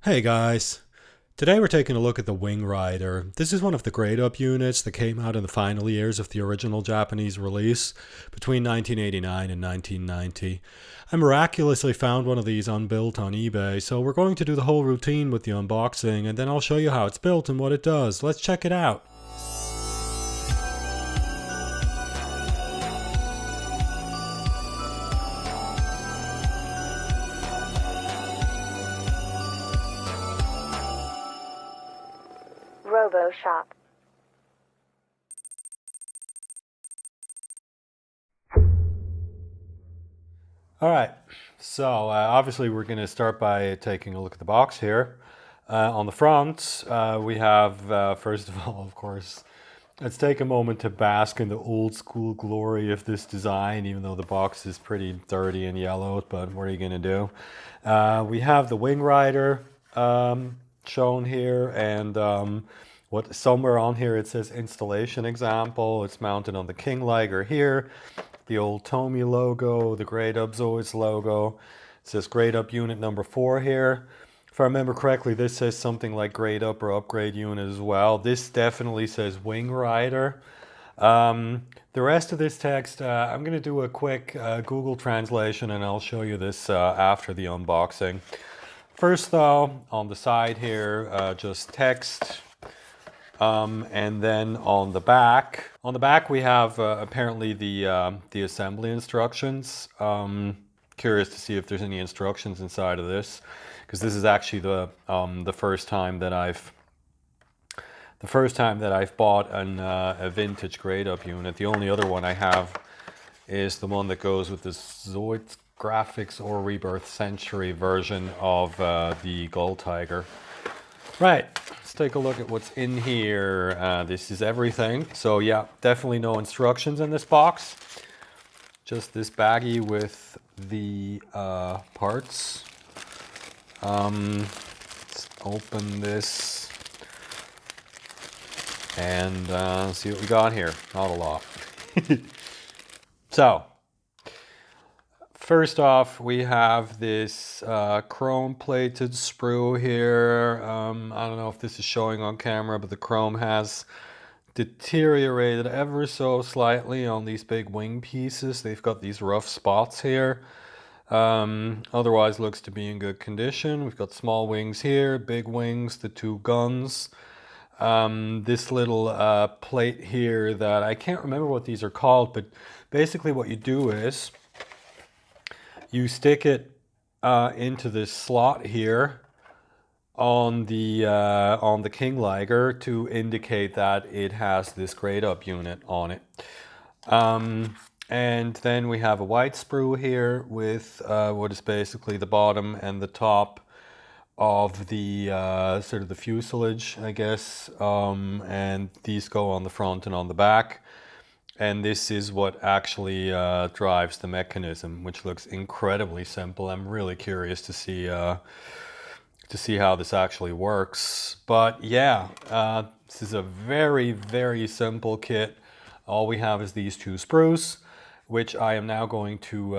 Hey guys, today we're taking a look at the Wing Rider. This is one of the Gradeup units that came out in the final years of the original Japanese release between 1989 and 1990. I miraculously found one of these unbuilt on eBay, so we're going to do the whole routine with the unboxing and then I'll show you how it's built and what it does. Let's check it out. Robo Shop. Alright, so obviously we're going to start by taking a look at the box here. On the front, we have, first of all, of course, let's take a moment to bask in the old school glory of this design, even though the box is pretty dirty and yellowed, but what are you going to do? We have the Wing Rider shown here, and what somewhere on here it says installation example. It's mounted on the King Liger here, the old Tomy logo, the Gradeup Zoids logo. It says Gradeup Unit number 4 here. If I remember correctly, this says something like Gradeup or Upgrade Unit as well. This definitely says Wing Rider. The rest of this text, I'm going to do a quick Google translation and I'll show you this after the unboxing. First though, on the side here, just text. And then on the back we have apparently the assembly instructions. Curious to see if there's any instructions inside of this, because this is actually the first time that I've bought a vintage Gradeup unit. The only other one I have is the one that goes with the Zoids graphics or Rebirth Century version of the Gold Tiger. Right, let's take a look at what's in here. This is everything. So yeah, definitely no instructions in this box. Just this baggie with the parts. Let's open this and see what we got here. Not a lot. So, first off, we have this chrome-plated sprue here. I don't know if this is showing on camera, but the chrome has deteriorated ever so slightly on these big wing pieces. They've got these rough spots here. Otherwise, looks to be in good condition. We've got small wings here, big wings, the two guns. This little plate here that I can't remember what these are called, but basically what you do is you stick it into this slot here on the King Liger to indicate that it has this Gradeup unit on it. And then we have a white sprue here with what is basically the bottom and the top of the sort of the fuselage, I guess. And these go on the front and on the back. And this is what actually drives the mechanism, which looks incredibly simple. I'm really curious to see how this actually works. But yeah, this is a very, very simple kit. All we have is these two sprues, which I am now going to,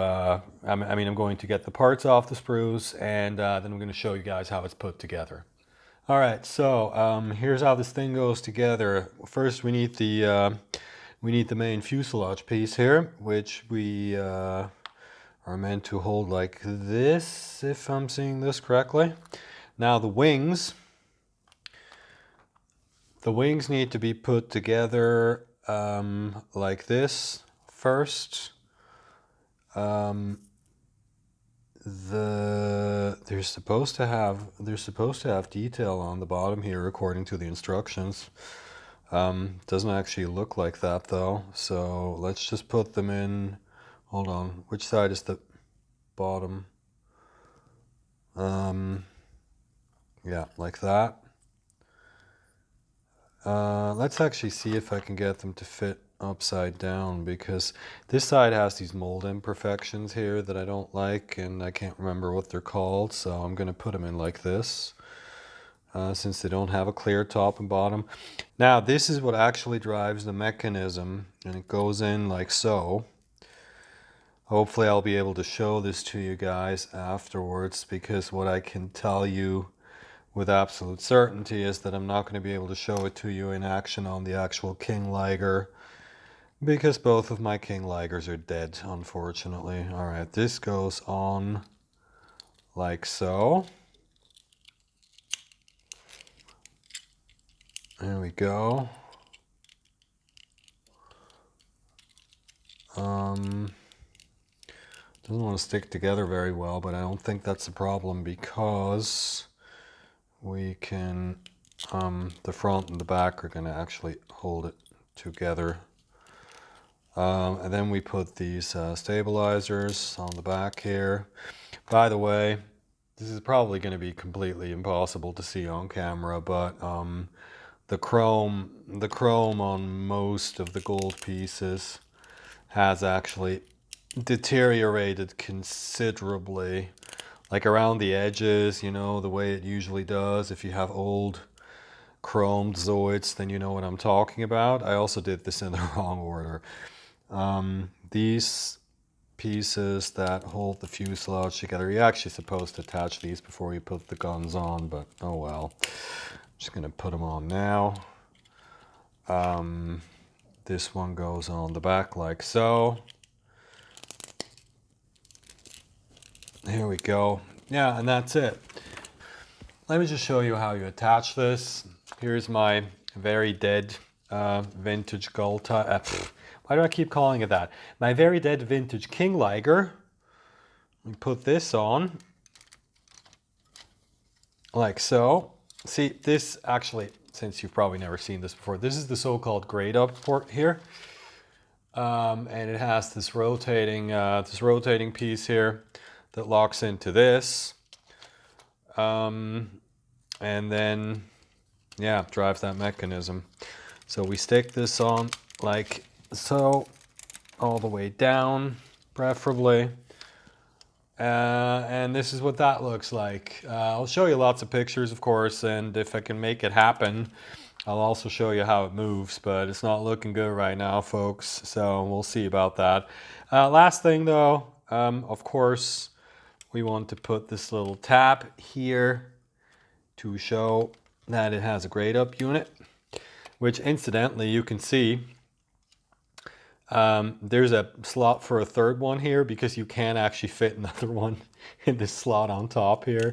I'm going to get the parts off the sprues, and then I'm going to show you guys how it's put together. All right, so here's how this thing goes together. First, we need the main fuselage piece here, which we are meant to hold like this, if I'm seeing this correctly. Now the wings need to be put together like this first. They're supposed to have detail on the bottom here according to the instructions. Doesn't actually look like that though, so let's just put them in. Hold on, which side is the bottom? Yeah, like that. Let's actually see if I can get them to fit upside down, because this side has these mold imperfections here that I don't like, and I can't remember what they're called, so I'm going to put them in like this. Since they don't have a clear top and bottom. Now this is what actually drives the mechanism, and it goes in like so. Hopefully I'll be able to show this to you guys afterwards, because what I can tell you with absolute certainty is that I'm not going to be able to show it to you in action on the actual king liger, because both of my king ligers are dead, unfortunately. All right, this goes on like so. There we go. Doesn't want to stick together very well, but I don't think that's a problem because we can, the front and the back are going to actually hold it together. And then we put these stabilizers on the back here. By the way, this is probably going to be completely impossible to see on camera, but the chrome on most of the gold pieces has actually deteriorated considerably, like around the edges, you know, the way it usually does. If you have old chromed Zoids, then you know what I'm talking about. I also did this in the wrong order. These pieces that hold the fuselage together, you're actually supposed to attach these before you put the guns on, but oh well. Just gonna put them on now. This one goes on the back like so. Here we go. Yeah, and that's it. Let me just show you how you attach this. Here's my very dead vintage gold tie. Why do I keep calling it that? My very dead vintage king liger. We put this on like so. See, this actually, since you've probably never seen this before, this is the so-called Gradeup port here. And it has this rotating piece here that locks into this. And then, yeah, drives that mechanism. So we stick this on like so, all the way down, preferably. And this is what that looks like. I'll show you lots of pictures, of course, and if I can make it happen, I'll also show you how it moves, but it's not looking good right now, folks, so we'll see about that. Last thing, though, of course, we want to put this little tab here to show that it has a Gradeup unit, which incidentally, you can see there's a slot for a third one here because you can actually fit another one in this slot on top here.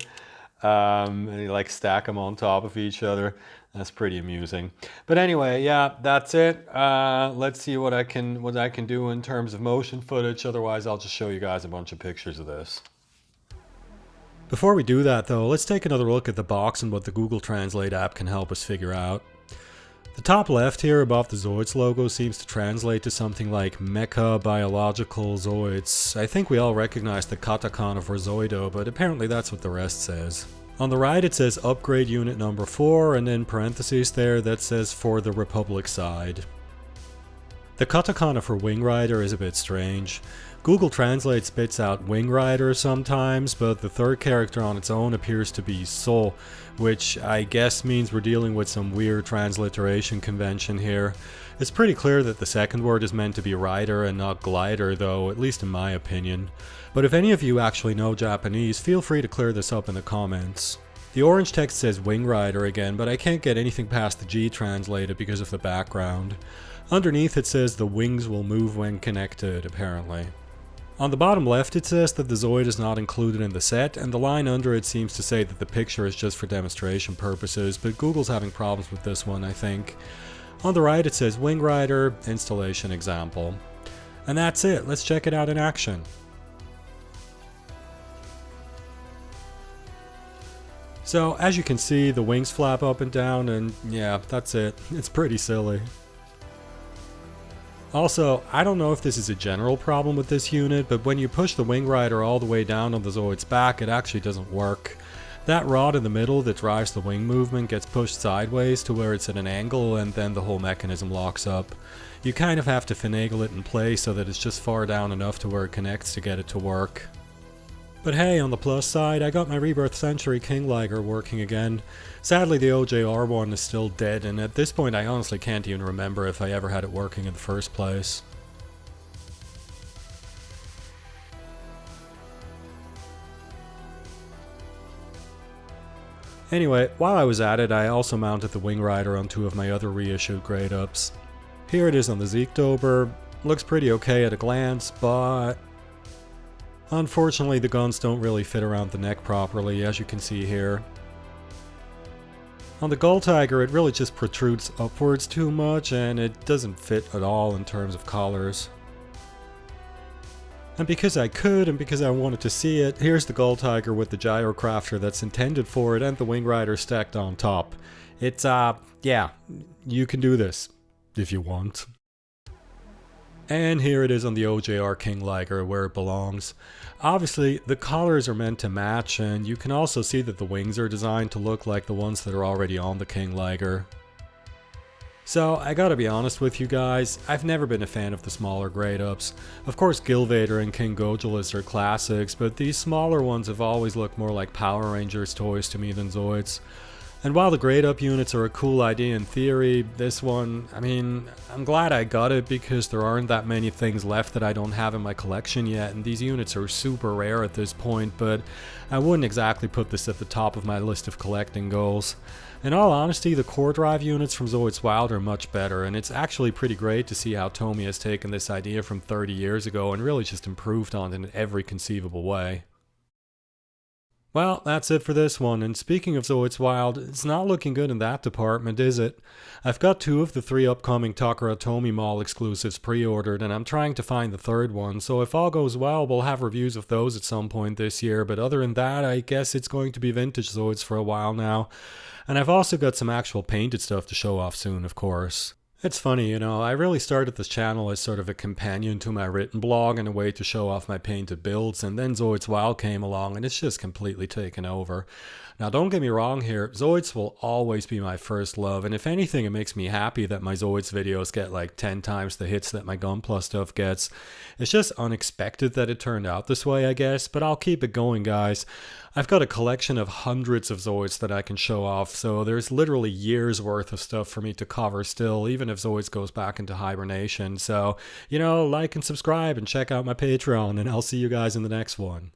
And you like stack them on top of each other. That's pretty amusing. But anyway, yeah, that's it. Let's see what I can do in terms of motion footage. Otherwise, I'll just show you guys a bunch of pictures of this. Before we do that though, let's take another look at the box and what the Google Translate app can help us figure out. The top left here above the Zoids logo seems to translate to something like Mecha Biological Zoids. I think we all recognize the katakana for Zoido, but apparently that's what the rest says. On the right it says upgrade unit number 4 and in parentheses there that says for the Republic side. The katakana for Wing Rider is a bit strange. Google Translate spits out Wing Rider sometimes, but the third character on its own appears to be So, which I guess means we're dealing with some weird transliteration convention here. It's pretty clear that the second word is meant to be rider and not glider though, at least in my opinion. But if any of you actually know Japanese, feel free to clear this up in the comments. The orange text says Wing Rider again, but I can't get anything past the G translated because of the background. Underneath it says the wings will move when connected, apparently. On the bottom left it says that the Zoid is not included in the set, and the line under it seems to say that the picture is just for demonstration purposes, but Google's having problems with this one, I think. On the right it says Wing Rider, installation example. And that's it, let's check it out in action. So as you can see, the wings flap up and down, and yeah, that's it. It's pretty silly. Also, I don't know if this is a general problem with this unit, but when you push the Wing Rider all the way down on the Zoid's back, it actually doesn't work. That rod in the middle that drives the wing movement gets pushed sideways to where it's at an angle, and then the whole mechanism locks up. You kind of have to finagle it in place so that it's just far down enough to where it connects to get it to work. But hey, on the plus side, I got my Rebirth Century King Liger working again. Sadly, the OJR one is still dead, and at this point I honestly can't even remember if I ever had it working in the first place. Anyway, while I was at it, I also mounted the Wing Rider on two of my other reissued Gradeups. Here it is on the Zoids. Looks pretty okay at a glance, but unfortunately the guns don't really fit around the neck properly, as you can see here. On the Gull Tiger, it really just protrudes upwards too much, and it doesn't fit at all in terms of collars. And because I could, and because I wanted to see it, here's the Gull Tiger with the gyrocrafter that's intended for it, and the Wing Rider stacked on top. It's, yeah, you can do this, if you want. And here it is on the OJR King Liger, where it belongs. Obviously, the collars are meant to match, and you can also see that the wings are designed to look like the ones that are already on the King Liger. So, I gotta be honest with you guys, I've never been a fan of the smaller Gradeups. Of course, Gilvader and King Gogulus are classics, but these smaller ones have always looked more like Power Rangers toys to me than Zoids. And while the Gradeup units are a cool idea in theory, this one, I mean, I'm glad I got it because there aren't that many things left that I don't have in my collection yet, and these units are super rare at this point, but I wouldn't exactly put this at the top of my list of collecting goals. In all honesty, the core drive units from Zoids Wild are much better, and it's actually pretty great to see how Tomy has taken this idea from 30 years ago and really just improved on it in every conceivable way. Well, that's it for this one, and speaking of Zoids Wild, it's not looking good in that department, is it? I've got 2 of the 3 upcoming Takara Tomy Mall exclusives pre-ordered, and I'm trying to find the 3rd one, so if all goes well, we'll have reviews of those at some point this year, but other than that, I guess it's going to be vintage Zoids for a while now. And I've also got some actual painted stuff to show off soon, of course. It's funny, you know, I really started this channel as sort of a companion to my written blog and a way to show off my painted builds, and then Zoids Wild came along and it's just completely taken over. Now don't get me wrong here, Zoids will always be my first love, and if anything it makes me happy that my Zoids videos get like 10 times the hits that my Gunpla stuff gets. It's just unexpected that it turned out this way, I guess, but I'll keep it going, guys. I've got a collection of hundreds of Zoids that I can show off, so there's literally years worth of stuff for me to cover still, even if Zoids goes back into hibernation. So, you know, like and subscribe and check out my Patreon, and I'll see you guys in the next one.